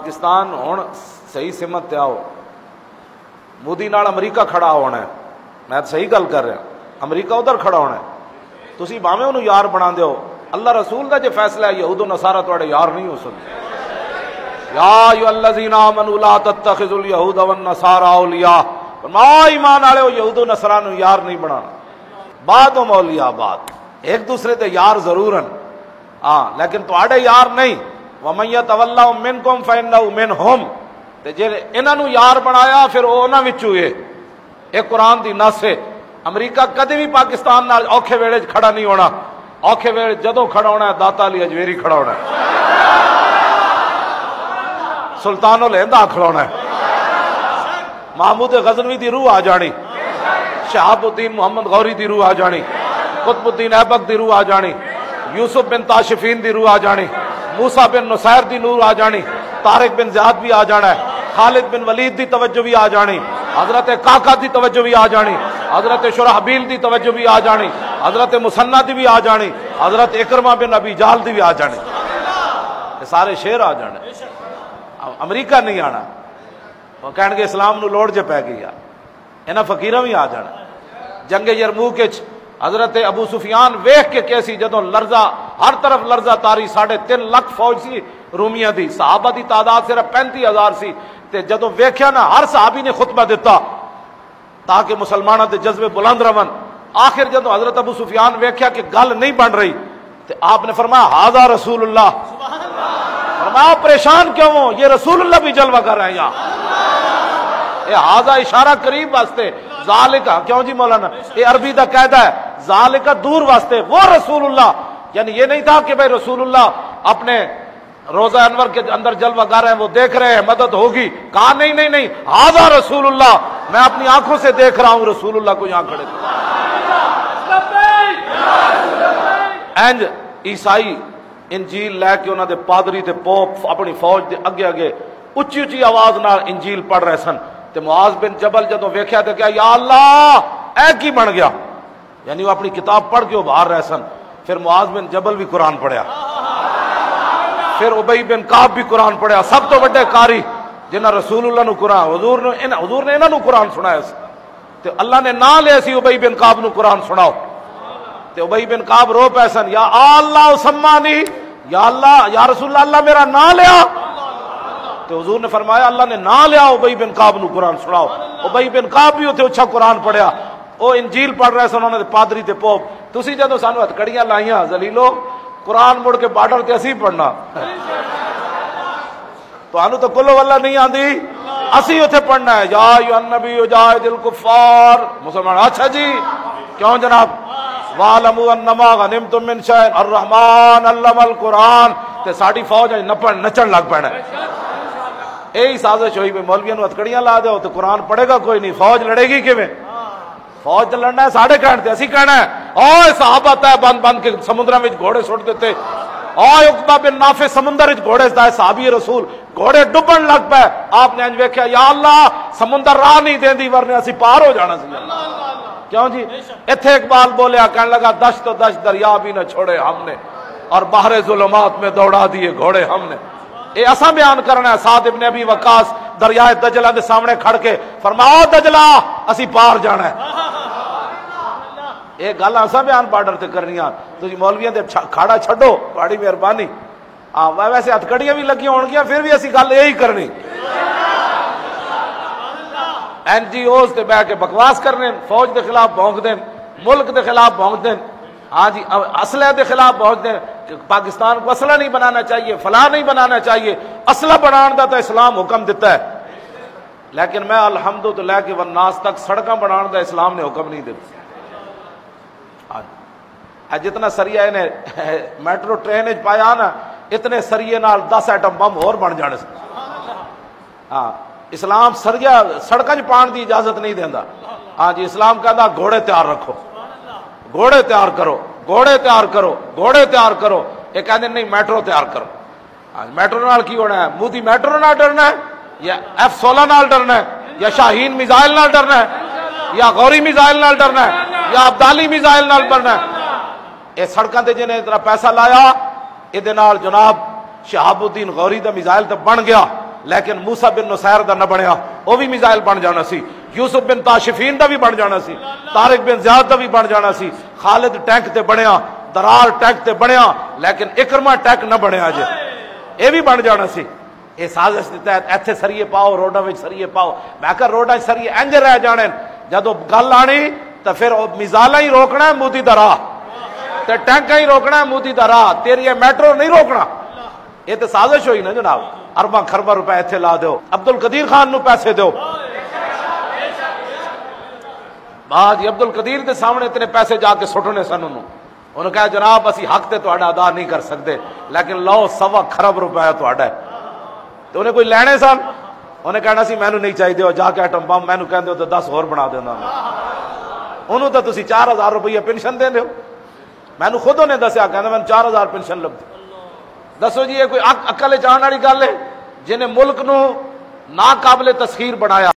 پاکستان ہوں صحیح سمت تے آؤ، مودی نال امریکہ کھڑا ہونا ہے، میں صحیح گل کر رہا، امریکہ ادھر کھڑا ہونا ہے، تسی باویں انہوں یار بنا دیو، اللہ رسول دا جو فیصلہ ہے یہود و نصارہ تواڈے یار نہیں ہو سکتے۔ یا ایھا الذین آمنوا لا تتخذوا الیہود والنصارى اولیاء، فرمایا ایمان والےو یہود و نصارہ نو یار نہیں بنانا، بعضهم اولیاء بعض، ایک دوسرے تے یار ضرور ہیں ہاں، لیکن تواڈے یار نہیں۔ وَمَن يَتَوَلَّهُم مِّنكُمْ فَإِنَّهُ مِنْهُمْ، تے جے انہاں نو یار بنایا پھر او انہاں وچوں ہے۔ ایک قرآن دی نص ہے، امریکہ کدی بھی پاکستان نال اوکھے ویلے کھڑا نہیں ہونا، اوکھے ویلے جدوں کھڑا ہونا ہے داتا علی اجمیری کھڑا ہونا ہے، سلطان الہند کھڑا ہونا ہے، محمود غزنوی دی روح آ جانی، شہاب الدین محمد غوری دی روح آ جانی، قطب الدین ایبک دی روح آ جانی، یوسف بن تاشفین دی روح آ جانی، موسیٰ بن نصیر دی نور آ جانی، طارق بن زیاد بھی آ جانا ہے، خالد بن ولید دی توجہ بھی آ جانی، حضرت کاکا دی توجہ بھی آ جانی، حضرت شرحبیل دی توجہ بھی آ جانی، حضرت مسنہ دی بھی آ جانی، حضرت اکرمہ بن ابی جہل دی بھی آ جانی، یہ سارے شیر آ جانے۔ امریکہ نہیں آنا، وہ کہن گے اسلام نو لوڑ جے پہ گئی، انہاں فقیراں بھی آ جانا۔ جنگ یرموک وچ حضرت ابو سفیان ویکھ کے کیسی جدوں لرزہ ہر طرف لرزہ تاری، 3.5 لاکھ فوج سی رومیاں دی، صحابہ دی تعداد صرف 35,000 سی، تے جدوں ویکھیا نا ہر صحابی نے خطبہ دیتا تاکہ مسلمانوں دے جذبے بلند رہن۔ آخر جدوں حضرت ابو سفیان ویکھیا کہ گل نہیں بن رہی تے آپ نے فرمایا ھذا رسول اللہ، فرمایا پریشان کیوں ہو، یہ رسول اللہ بھی جلوہ کر رہے ہیں یہاں، یہ ھذا اشارہ قریب واسطے، ذالکہ کیوں جی مولانا، یہ عربی دا قاعدہ ہے، ذالکہ دور واسطے، وہ رسول اللہ، یعنی یہ نہیں تھا کہ بھائی رسول اللہ اپنے روزہ انور کے اندر جلوہ گر ہیں وہ دیکھ رہے ہیں مدد ہوگی، کہا نہیں نہیں نہیں، ھذا رسول اللہ، میں اپنی آنکھوں سے دیکھ رہا ہوں رسول اللہ کو یہاں کھڑے تھے۔ اینج عیسائی انجیل لے کے انہوں دے پادری تے پوپ اپنی فوج دے اگے اگے اچھی اچھی آواز نال انجیل پڑھ رہے سن، تے معاذ بن جبل جدوں ویکھیا تے کہا یا اللہ اے کی بن گیا، یعنی وہ اپنی کتاب پڑھ کے وہ باہر رہے سن۔ پھر معاذ بن جبل بھی قرآن پڑھیا، پھر ابی بن کعب بھی قرآن پڑھیا، سب تو بڑے قاری جنہاں رسول اللہ نو قرآن حضور نے انہاں نو قرآن سنایا سی، تے اللہ نے نام لیا سی ابی بن کعب نو قرآن سناؤ، تے ابی بن کعب رو پے سن، یا اللہ سمانی، یا اللہ یا رسول اللہ اللہ میرا نام لیا، تو حضور نے فرمایا اللہ نے نام لیا ابی بن کعب نو قرآن سناؤ۔ ابی بن کعب بھی اتنے اچھا قرآن پڑھیا، وہ انجیل پڑھ رہے سن انہوں نے پادری تے پوپ، تسی جدوں سانو ہتکڑیاں لائیاں ذلیلو قرآن مڑ کے بارڈر تے اسی پڑھنا، تانوں تو کلو واللہ نہیں آندی، اسی اتنے پڑھنا ہے، یا ایھا النبی جاہد الکفار، مسلمان اچھا جی کیوں جناب، وَاعْلَمُوا أَنَّمَا غَنِمْتُم مِّن شَيْءٍ الرحمن علم القرآن، تے ساڈی فوج نچن لگ پینا، یہی سازش ہوئی بھی مولویوں نو ہتکڑیاں لا دو تو قرآن پڑھے گا کوئی نہیں، فوج لڑے گی کیویں، فوج تے لڑنا ہے ساڈے کہنے تے اسی کہنا ہے، اوے صحابہ تے بند بند کے سمندراں وچ گھوڑے سٹ دیتے، اوے عقبہ بن نافع سمندر وچ گھوڑے دے صحابی رسول گھوڑے ڈبن لگ پے، آپ نے انج ویکھیا یا اللہ سمندر راہ نہیں دیندی ورنہ اسی پار ہو جانا سی، کیوں جی ایتھے اقبال بولیا کہنے لگا دشت و دشت دریا بھی نہ چھوڑے ہم نے، اور بحر ظلمات میں دوڑا دیے گھوڑے ہم نے۔ اے اساں بیان کرنا ہے، سعد ابن ابی وقاص دریائے دجلہ دے سامنے کھڑ کے فرمایا دجلہ اسی پار جانا ہے، یہ گل اساں بیان بارڈر تے کرنیاں، تسی مولویاں دے کھاڑا چھڈو، بڑی مہربانی، ویسے ہتھکڑیاں بھی لگیاں ہون گیاں پھر بھی اسی گل یہی کرنی، این جی اوز تے بیٹھ کے بکواس کرنے، فوج دے خلاف بھونک دین، ملک دے خلاف بھونک دین، ہاں جی اسلحے دے خلاف بھونک دین کہ پاکستان کو اسلحہ نہیں بنانا چاہیے، فلاں نہیں بنانا چاہیے، اسلحہ بنان دا تو اسلام حکم دیتا ہے، لیکن میں الحمد تو لے کے والناس تک سڑکاں بنان دا اسلام نے حکم نہیں دیتا۔ جتنا سریہ نے میٹرو ٹرین پایا نا اتنے سریے نال 10 ایٹم بم اور بن جانے سے، ہاں اسلام سریہ سڑکاں پان دی اجازت نہیں دیندا، ہاں جی اسلام کہندا گھوڑے تیار رکھو، گھوڑے تیار کرو، گھوڑے تیار کرو، گھوڑے تیار کرو، یہ کہندے نہیں میٹرو تیار کرو، میٹرو نال کی ہونا ہے، مودی میٹرو نال ڈرنا ہے یا F-16 نال ڈرنا ہے یا شاہین میزائل نال ڈرنا ہے یا غوری میزائل نال ڈرنا ہے یا عبدالی میزائل نال ڈرنا ہے، یہ سڑکاں تے جنہیں اتنا پیسہ لایا یہ جناب شہاب الدین غوری دا میزائل تو بن گیا، لیکن موسیٰ بن نصیر دا نہ بنیا، وہ بھی میزائل بن جانا سی، یوسف بن تاشفین دا بھی بن جانا سی، طارق بن زیاد دا بھی بن جانا سی، خالد ٹینک تے بنیا، درار ٹینک تے بنیا، لیکن اکرما ٹینک نہ بنیا جے، یہ بھی بن جانا سی۔ یہ سازش کے تحت ایتھے سریے پاؤ، روڈاں وچ سریے پاؤ، میں کہ روڈاں سریے انج رہ جانے، جدو گل آنی تو پھر میزائلاں ہی روکنا ہے مودی دا راہ، تے ٹینکاں ہی روکنا ہے مودی دا راہ، تیری یہ میٹرو نہیں روکنا۔ یہ تو سازش ہوئی نا جناب، ارباں خرباں روپے ایتھے لا دیو، عبد القدیر خان نو پیسے دیو، جی عبد القدیر دے سامنے اتنے پیسے جا کے سٹنے سن، انہوں نے کہا جناب اسی حق تے تہاڈا ادا نہیں کر سکتے، لیکن لو 1.25 کھرب روپے تہاڈا ہے، تو انہیں کوئی لینے سن، انہیں کہنا سی مینوں نہیں چاہیے، جا کے ایٹم بم مینوں کہندے ہو تو 10 اور بنا دینا، انہوں تو تسی 4000 روپیہ پینشن دے دیو، مینوں خود انہیں دسیا کہندا مینوں 4000 پینشن لبدی۔ دسو جی یہ کوئی عقل چاہن والی گل ہے؟ جنہیں ملک نو ناقابل تسخیر بنایا،